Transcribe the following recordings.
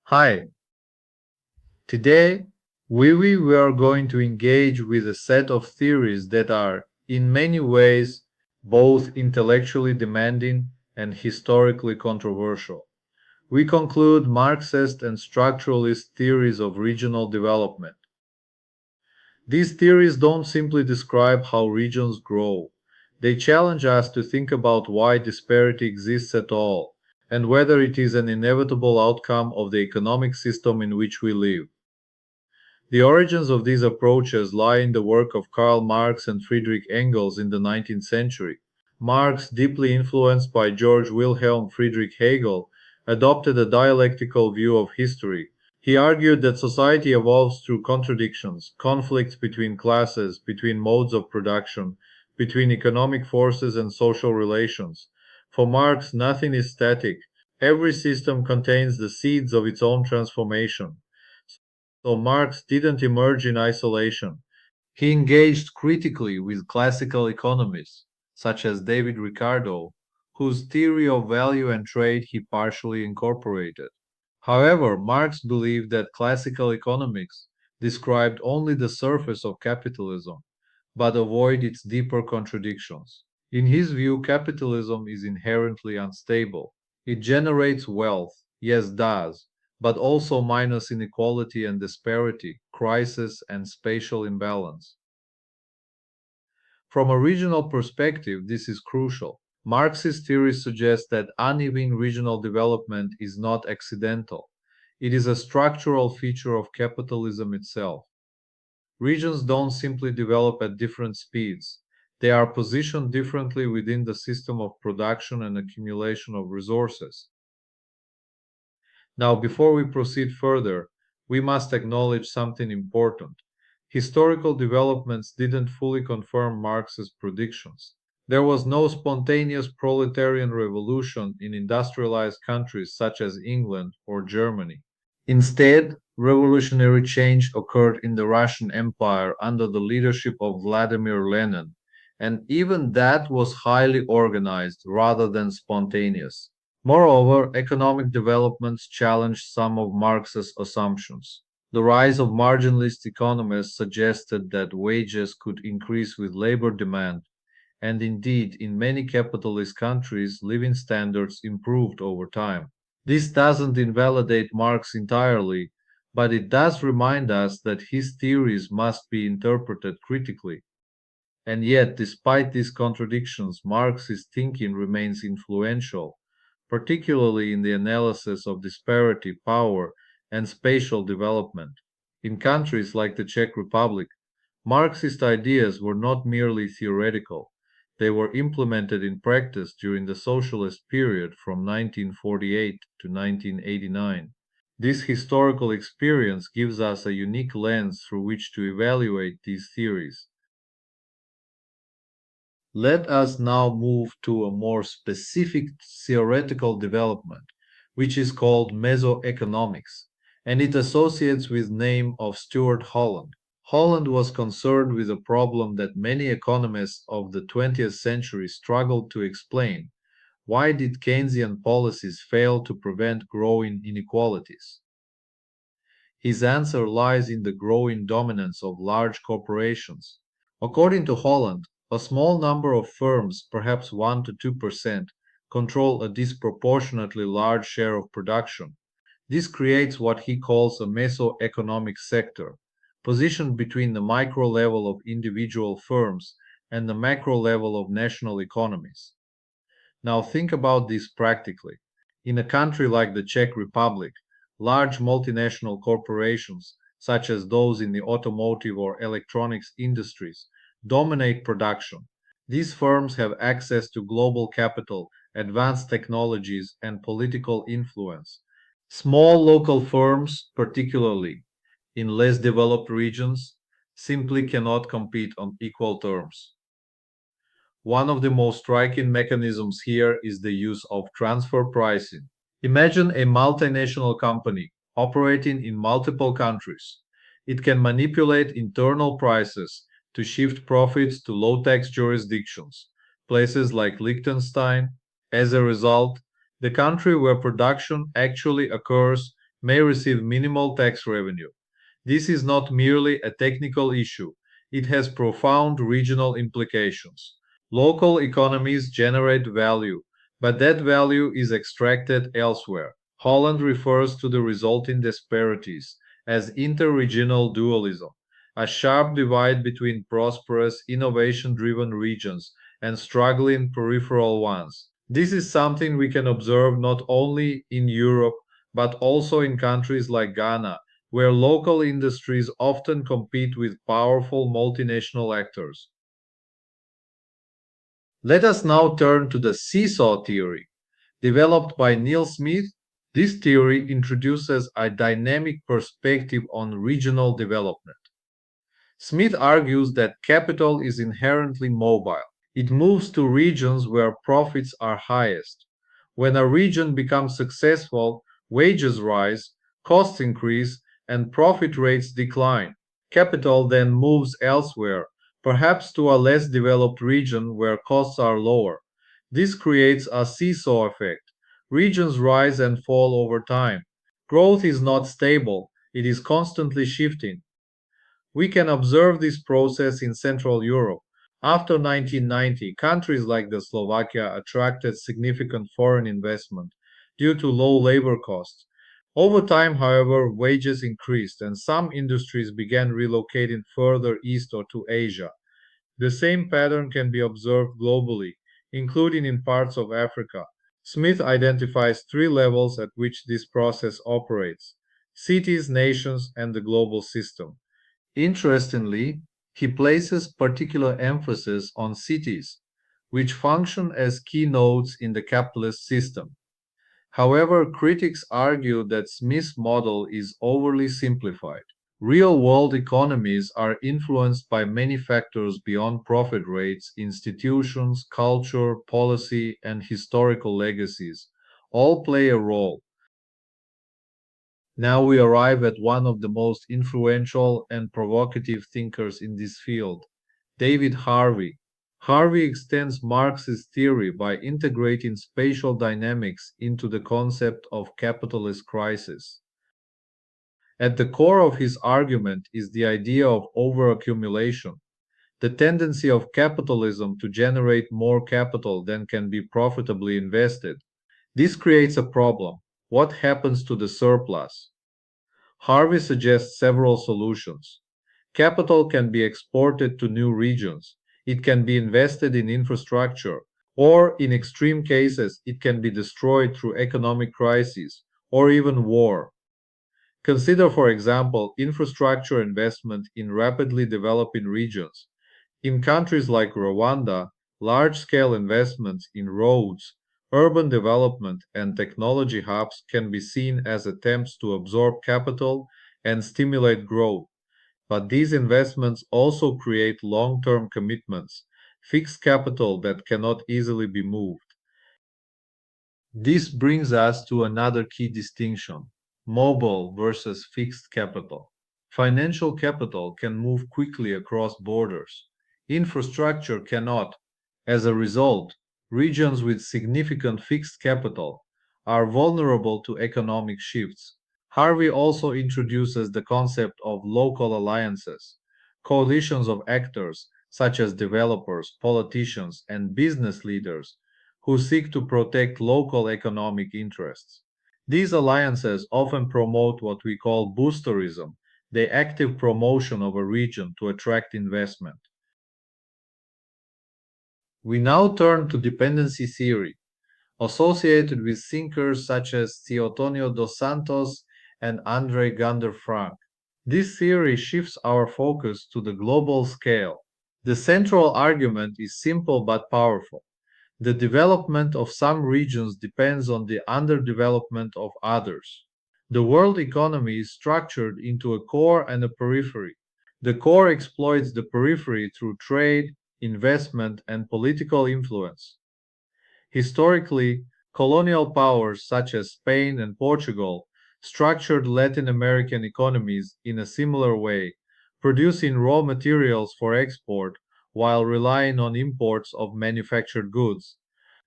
Hi, today we are going to engage with a set of theories that are, in many ways, both intellectually demanding and historically controversial. We conclude Marxist and structuralist theories of regional development. These theories don't simply describe how regions grow. They challenge us to think about why disparity exists at all, and whether it is an inevitable outcome of the economic system in which we live. The origins of these approaches lie in the work of Karl Marx and Friedrich Engels in the 19th century. Marx, deeply influenced by George Wilhelm Friedrich Hegel, adopted a dialectical view of history. He argued that society evolves through contradictions, conflicts between classes, between modes of production, between economic forces and social relations. For Marx, nothing is static. Every system contains the seeds of its own transformation. So Marx didn't emerge in isolation. He engaged critically with classical economists, such as David Ricardo, whose theory of value and trade he partially incorporated. However, Marx believed that classical economics described only the surface of capitalism, but avoid its deeper contradictions. In his view, capitalism is inherently unstable. It generates wealth, yes, does, but also minus inequality and disparity, crisis and spatial imbalance. From a regional perspective, this is crucial. Marxist theory suggests that uneven regional development is not accidental. It is a structural feature of capitalism itself. Regions don't simply develop at different speeds. They are positioned differently within the system of production and accumulation of resources. Now, before we proceed further, we must acknowledge something important. Historical developments didn't fully confirm Marx's predictions. There was no spontaneous proletarian revolution in industrialized countries such as England or Germany. Instead, revolutionary change occurred in the Russian Empire under the leadership of Vladimir Lenin, and even that was highly organized rather than spontaneous. Moreover, economic developments challenged some of Marx's assumptions. The rise of marginalist economists suggested that wages could increase with labor demand, and indeed, in many capitalist countries, living standards improved over time. This doesn't invalidate Marx entirely, but it does remind us that his theories must be interpreted critically. And yet, despite these contradictions, Marx's thinking remains influential, particularly in the analysis of disparity, power, and spatial development. In countries like the Czech Republic, Marxist ideas were not merely theoretical, they were implemented in practice during the socialist period from 1948 to 1989. This historical experience gives us a unique lens through which to evaluate these theories. Let us now move to a more specific theoretical development, which is called mesoeconomics, and it associates with name of Stuart Holland. Holland was concerned with a problem that many economists of the 20th century struggled to explain. Why did Keynesian policies fail to prevent growing inequalities? His answer lies in the growing dominance of large corporations. According to Holland, a small number of firms, perhaps 1 to 2%, control a disproportionately large share of production. This creates what he calls a mesoeconomic sector, positioned between the micro level of individual firms and the macro level of national economies. Now think about this practically. In a country like the Czech Republic, large multinational corporations, such as those in the automotive or electronics industries, dominate production. These firms have access to global capital, advanced technologies, and political influence. Small local firms, particularly in less developed regions, simply cannot compete on equal terms. One of the most striking mechanisms here is the use of transfer pricing. Imagine a multinational company operating in multiple countries. It can manipulate internal prices to shift profits to low tax jurisdictions, places like Liechtenstein. As a result, the country where production actually occurs may receive minimal tax revenue. This is not merely a technical issue, it has profound regional implications. Local economies generate value, but that value is extracted elsewhere. Holland refers to the resulting disparities as interregional dualism, a sharp divide between prosperous, innovation driven regions and struggling peripheral ones. This is something we can observe not only in Europe but also in countries like Ghana, where local industries often compete with powerful multinational actors. Let us now turn to the seesaw theory. Developed by Neil Smith, this theory introduces a dynamic perspective on regional development. Smith argues that capital is inherently mobile. It moves to regions where profits are highest. When a region becomes successful, wages rise, costs increase, and profit rates decline. Capital then moves elsewhere, perhaps to a less developed region where costs are lower. This creates a seesaw effect. Regions rise and fall over time. Growth is not stable, it is constantly shifting. We can observe this process in Central Europe. After 1990, countries like the Slovakia attracted significant foreign investment due to low labor costs. Over time, however, wages increased and some industries began relocating further east or to Asia. The same pattern can be observed globally, including in parts of Africa. Smith identifies three levels at which this process operates: cities, nations, and the global system. Interestingly, he places particular emphasis on cities, which function as key nodes in the capitalist system. However, critics argue that Smith's model is overly simplified. Real world economies are influenced by many factors beyond profit rates, institutions, culture, policy, and historical legacies. All play a role. Now we arrive at one of the most influential and provocative thinkers in this field, David Harvey. Harvey extends Marx's theory by integrating spatial dynamics into the concept of capitalist crisis. At the core of his argument is the idea of overaccumulation, the tendency of capitalism to generate more capital than can be profitably invested. This creates a problem. What happens to the surplus? Harvey suggests several solutions. Capital can be exported to new regions. It can be invested in infrastructure, or in extreme cases, it can be destroyed through economic crises or even war. Consider, for example, infrastructure investment in rapidly developing regions. In countries like Rwanda, large scale investments in roads, urban development, and technology hubs can be seen as attempts to absorb capital and stimulate growth. But these investments also create long term commitments, fixed capital that cannot easily be moved. This brings us to another key distinction: mobile versus fixed capital. Financial capital can move quickly across borders. Infrastructure cannot. As a result, regions with significant fixed capital are vulnerable to economic shifts. Harvey also introduces the concept of local alliances, coalitions of actors such as developers, politicians, and business leaders who seek to protect local economic interests. These alliances often promote what we call boosterism, the active promotion of a region to attract investment. We now turn to dependency theory, associated with thinkers such as Teotonio dos Santos and Andre Gander Frank. This theory shifts our focus to the global scale. The central argument is simple but powerful. The development of some regions depends on the underdevelopment of others. The world economy is structured into a core and a periphery. The core exploits the periphery through trade, investment, and political influence. Historically, colonial powers such as Spain and Portugal structured Latin American economies in a similar way, producing raw materials for export while relying on imports of manufactured goods.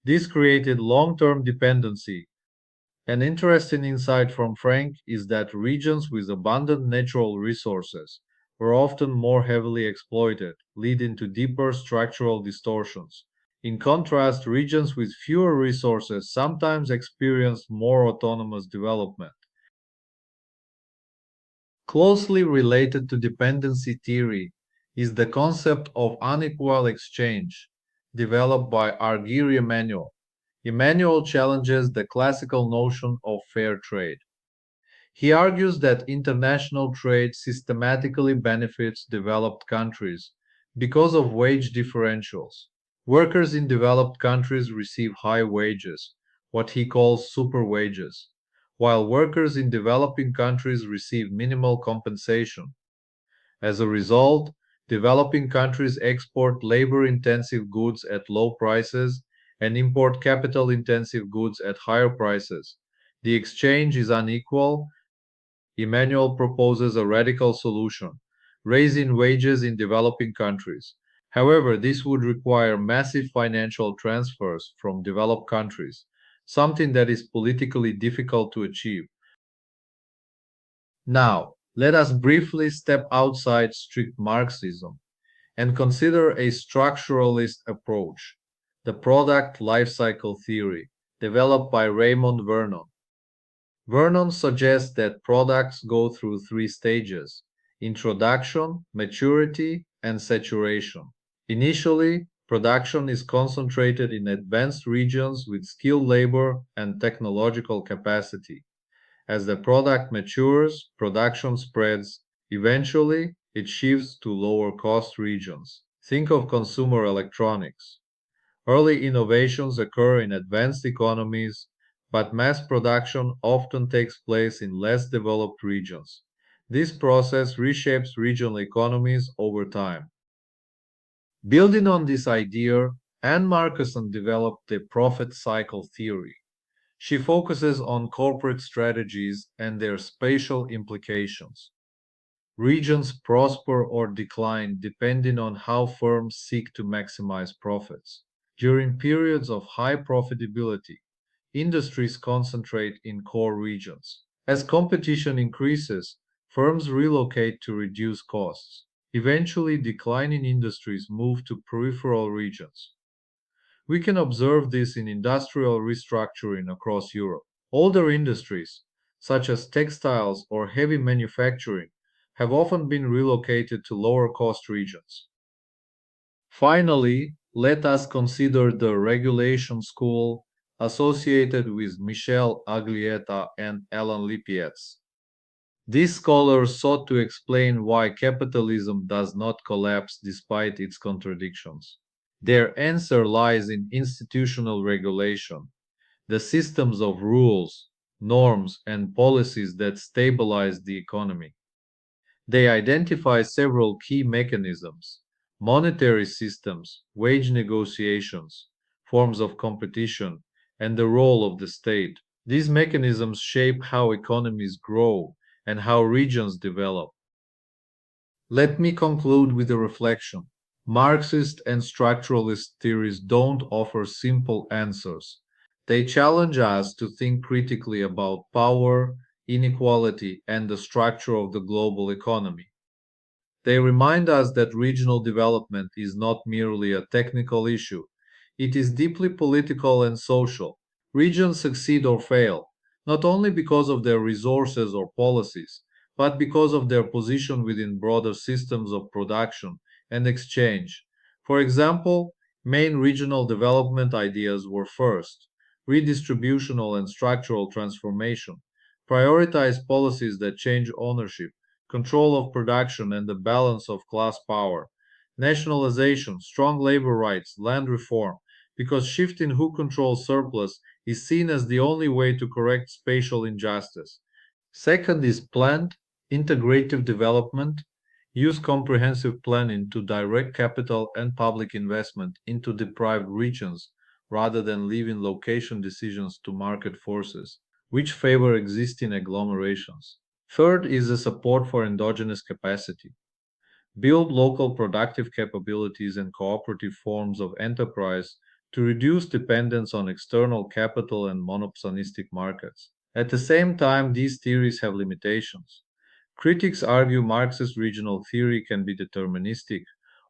This created long term dependency. An interesting insight from Frank is that regions with abundant natural resources were often more heavily exploited, leading to deeper structural distortions. In contrast, regions with fewer resources sometimes experienced more autonomous development. Closely related to dependency theory is the concept of unequal exchange, developed by Argyri Emanuel. Emanuel challenges the classical notion of fair trade. He argues that international trade systematically benefits developed countries because of wage differentials. Workers in developed countries receive high wages, what he calls super wages, while workers in developing countries receive minimal compensation. As a result, developing countries export labor intensive goods at low prices and import capital intensive goods at higher prices. The exchange is unequal. Emmanuel proposes a radical solution, raising wages in developing countries. However, this would require massive financial transfers from developed countries, something that is politically difficult to achieve. Now, let us briefly step outside strict Marxism and consider a structuralist approach, the product life cycle theory, developed by Raymond Vernon. Vernon suggests that products go through three stages: introduction, maturity, and saturation. Initially, production is concentrated in advanced regions with skilled labor and technological capacity. As the product matures, production spreads. Eventually, it shifts to lower cost regions. Think of consumer electronics. Early innovations occur in advanced economies, but mass production often takes place in less developed regions. This process reshapes regional economies over time. Building on this idea, Anne Marcuson developed the profit cycle theory. She focuses on corporate strategies and their spatial implications. Regions prosper or decline depending on how firms seek to maximize profits. During periods of high profitability, industries concentrate in core regions. As competition increases, firms relocate to reduce costs. Eventually, declining industries move to peripheral regions. We can observe this in industrial restructuring across Europe. Older industries, such as textiles or heavy manufacturing, have often been relocated to lower cost regions. Finally, let us consider the regulation school associated with Michel Aglietta and Alan Lipietz. These scholars sought to explain why capitalism does not collapse despite its contradictions. Their answer lies in institutional regulation, the systems of rules, norms, and policies that stabilize the economy. They identify several key mechanisms: monetary systems, wage negotiations, forms of competition, and the role of the state. These mechanisms shape how economies grow and how regions develop. Let me conclude with a reflection. Marxist and structuralist theories don't offer simple answers. They challenge us to think critically about power, inequality, and the structure of the global economy. They remind us that regional development is not merely a technical issue, it is deeply political and social. Regions succeed or fail, not only because of their resources or policies, but because of their position within broader systems of production and exchange. For example, main regional development ideas were first, redistributional and structural transformation, prioritize policies that change ownership, control of production, and the balance of class power, nationalization, strong labor rights, land reform, because shifting who controls surplus is seen as the only way to correct spatial injustice. Second is planned integrative development. Use comprehensive planning to direct capital and public investment into deprived regions rather than leaving location decisions to market forces, which favor existing agglomerations. Third is the support for endogenous capacity. Build local productive capabilities and cooperative forms of enterprise to reduce dependence on external capital and monopolistic markets. At the same time, these theories have limitations. Critics argue Marxist regional theory can be deterministic,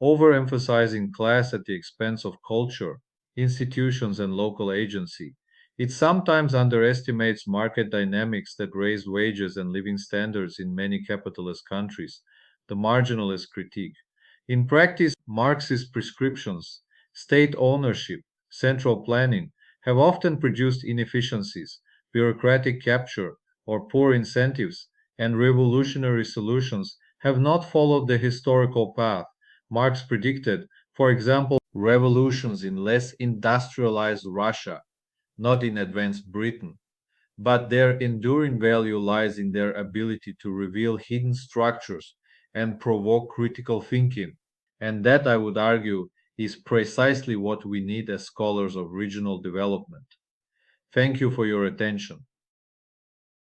overemphasizing class at the expense of culture, institutions, and local agency. It sometimes underestimates market dynamics that raise wages and living standards in many capitalist countries, the marginalist critique. In practice, Marxist prescriptions, state ownership, central planning, have often produced inefficiencies, bureaucratic capture, or poor incentives, and revolutionary solutions have not followed the historical path Marx predicted, for example, revolutions in less industrialized Russia, not in advanced Britain. But their enduring value lies in their ability to reveal hidden structures and provoke critical thinking. And that, I would argue, is precisely what we need as scholars of regional development. Thank you for your attention.